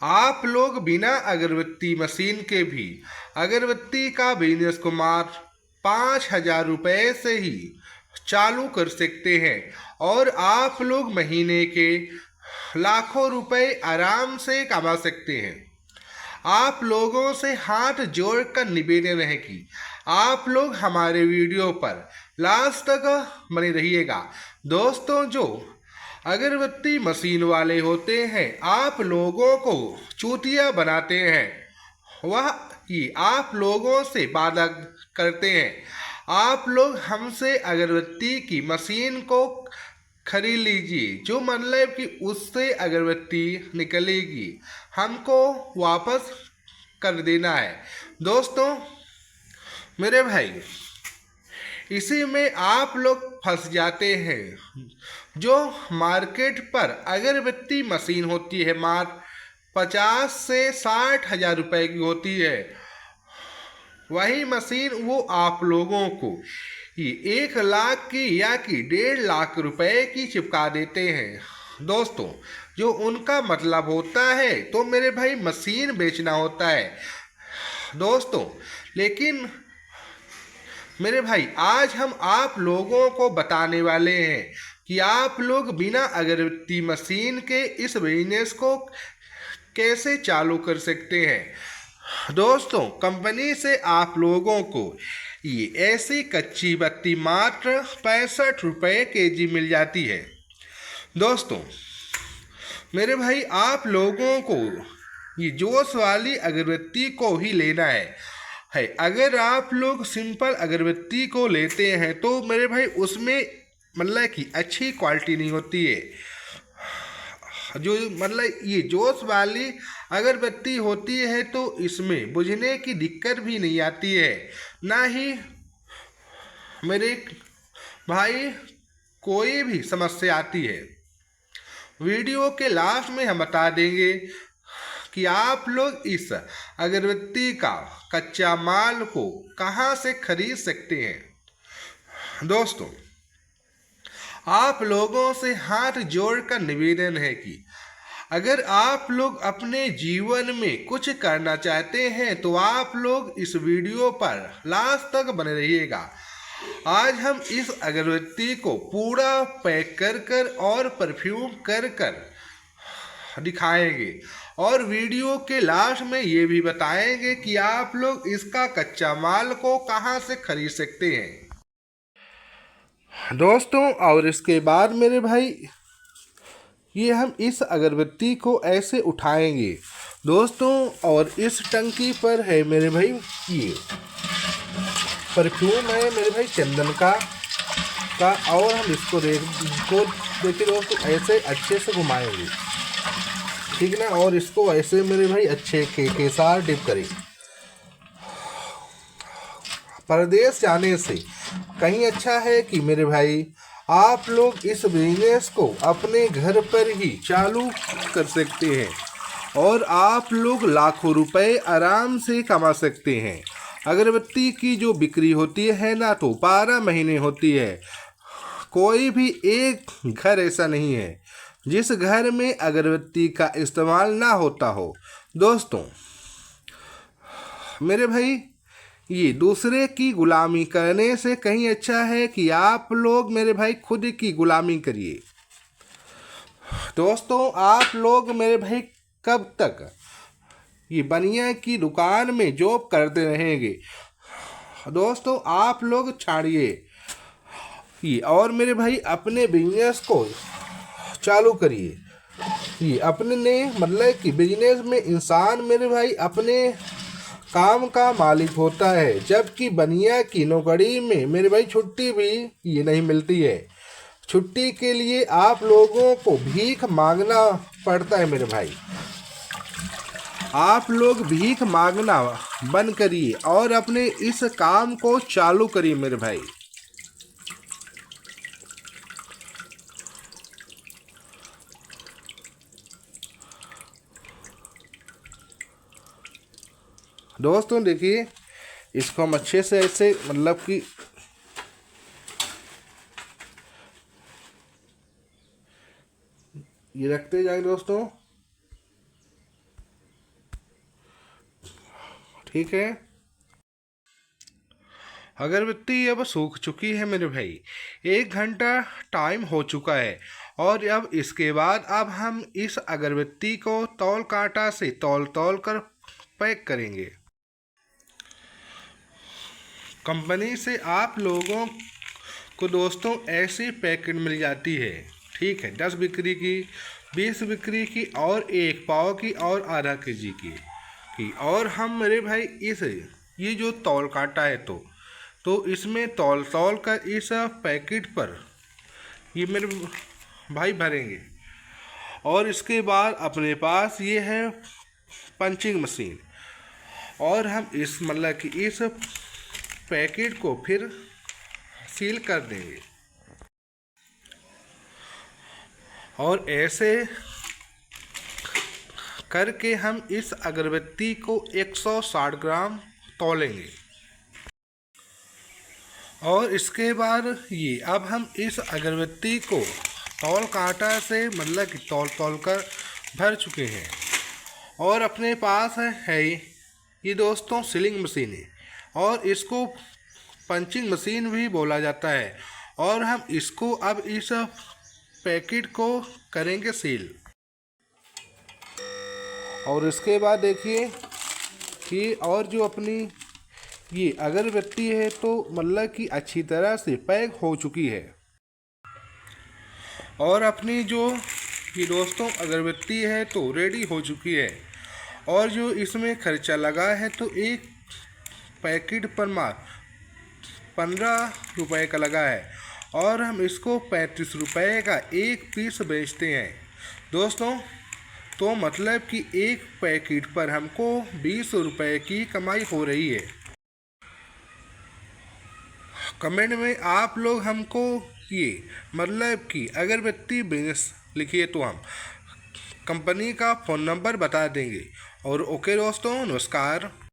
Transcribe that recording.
आप लोग बिना अगरबत्ती मशीन के भी अगरबत्ती का बिजनेस को मात्र 5,000 रुपये से ही चालू कर सकते हैं और आप लोग महीने के लाखों रुपए आराम से कमा सकते हैं। आप लोगों से हाथ जोड़कर निवेदन है कि आप लोग हमारे वीडियो पर लास्ट तक बने रहिएगा। दोस्तों, जो अगरबत्ती मशीन वाले होते हैं आप लोगों को चूतिया बनाते हैं, वह ही आप लोगों से वादा करते हैं आप लोग हमसे अगरबत्ती की मशीन को खरीद लीजिए, जो मतलब कि उससे अगरबत्ती निकलेगी, हमको वापस कर देना है। दोस्तों मेरे भाई, इसी में आप लोग फंस जाते हैं। जो मार्केट पर अगरबत्ती मशीन होती है मात्र 50 से 60 हज़ार रुपए की होती है, वही मशीन वो आप लोगों को ये 1 लाख की या कि 1.5 लाख रुपए की चिपका देते हैं। दोस्तों, जो उनका मतलब होता है तो मेरे भाई मशीन बेचना होता है। दोस्तों लेकिन मेरे भाई, आज हम आप लोगों को बताने वाले हैं कि आप लोग बिना अगरबत्ती मशीन के इस बिजनेस को कैसे चालू कर सकते हैं। दोस्तों, कंपनी से आप लोगों को ये ऐसी कच्ची बत्ती मात्र 65 रुपये kg मिल जाती है। दोस्तों मेरे भाई, आप लोगों को ये जोश वाली अगरबत्ती को ही लेना है। अगर आप लोग सिंपल अगरबत्ती को लेते हैं तो मेरे भाई उसमें मतलब कि अच्छी क्वालिटी नहीं होती है। जो मतलब ये जोश वाली अगरबत्ती होती है तो इसमें बुझने की दिक्कत भी नहीं आती है, ना ही मेरे भाई कोई भी समस्या आती है। वीडियो के लास्ट में हम बता देंगे कि आप लोग इस अगरबत्ती का कच्चा माल को कहां से खरीद सकते हैं। दोस्तों, आप लोगों से हाथ जोड़कर निवेदन है कि अगर आप लोग अपने जीवन में कुछ करना चाहते हैं तो आप लोग इस वीडियो पर लास्ट तक बने रहिएगा। आज हम इस अगरबत्ती को पूरा पैक कर कर और परफ्यूम कर कर दिखाएंगे और वीडियो के लास्ट में ये भी बताएंगे कि आप लोग इसका कच्चा माल को कहां से खरीद सकते हैं। दोस्तों, और इसके बाद मेरे भाई ये हम इस अगरबत्ती को ऐसे उठाएंगे दोस्तों, और इस टंकी पर है मेरे भाई ये परफ्यूम है मेरे भाई चंदन का और हम इसको देखिए दोस्तों, ऐसे अच्छे से घुमाएंगे, ठीक ना, और इसको ऐसे मेरे भाई अच्छे के साथ डिप करें। परदेश जाने से कहीं अच्छा है कि मेरे भाई आप लोग इस बिजनेस को अपने घर पर ही चालू कर सकते हैं और आप लोग लाखों रुपए आराम से कमा सकते हैं। अगरबत्ती की जो बिक्री होती है ना तो 12 महीने होती है। कोई भी एक घर ऐसा नहीं है जिस घर में अगरबत्ती का इस्तेमाल ना होता हो। दोस्तों मेरे भाई, ये दूसरे की गुलामी करने से कहीं अच्छा है कि आप लोग मेरे भाई खुद की गुलामी करिए। दोस्तों, आप लोग मेरे भाई कब तक ये बनिया की दुकान में जॉब करते रहेंगे। दोस्तों, आप लोग छाड़िए ये और मेरे भाई अपने बिजनेस को चालू करिए। ये अपने ने मतलब कि बिजनेस में इंसान मेरे भाई अपने काम का मालिक होता है, जबकि बनिया की नौकरी में मेरे भाई छुट्टी भी ये नहीं मिलती है। छुट्टी के लिए आप लोगों को भीख मांगना पड़ता है मेरे भाई। आप लोग भीख मांगना बंद करिए और अपने इस काम को चालू करिए मेरे भाई। दोस्तों देखिए, इसको हम अच्छे से ऐसे मतलब कि ये रखते जाएंगे दोस्तों। ठीक है। अगरबत्ती अब सूख चुकी है मेरे भाई, 1 घंटा टाइम हो चुका है। और अब इसके बाद अब हम इस अगरबत्ती को तौल कांटा से तौल तौल कर पैक करेंगे। कंपनी से आप लोगों को दोस्तों ऐसी पैकेट मिल जाती है, ठीक है, 10 बिक्री की, 20 बिक्री की, और 1 पाव की, और आधा केजी की। और हम मेरे भाई इस ये जो तौल काटा है तो इसमें तौल तौल कर इस पैकेट पर ये मेरे भाई भरेंगे। और इसके बाद अपने पास ये है पंचिंग मशीन, और हम इस मतलब कि इस पैकेट को फिर सील कर देंगे। और ऐसे करके हम इस अगरबत्ती को 160 ग्राम तौलेंगे। और इसके बाद ये अब हम इस अगरबत्ती को तौल कांटा से मतलब कि तौल तौल कर भर चुके हैं। और अपने पास है ये दोस्तों सीलिंग मशीन है, और इसको पंचिंग मशीन भी बोला जाता है। और हम इसको अब इस पैकेट को करेंगे सील। और इसके बाद देखिए कि और जो अपनी ये अगरबत्ती है तो मतलब कि अच्छी तरह से पैक हो चुकी है। और अपनी जो ये दोस्तों अगरबत्ती है तो रेडी हो चुकी है। और जो इसमें खर्चा लगा है तो एक पैकेट पर मात्र 15 रुपए का लगा है, और हम इसको 35 रुपए का एक पीस बेचते हैं दोस्तों। तो मतलब कि एक पैकेट पर हमको 20 रुपए की कमाई हो रही है। कमेंट में आप लोग हमको ये मतलब कि अगरबत्ती बिजनेस लिखिए तो हम कंपनी का फ़ोन नंबर बता देंगे। और ओके दोस्तों, नमस्कार।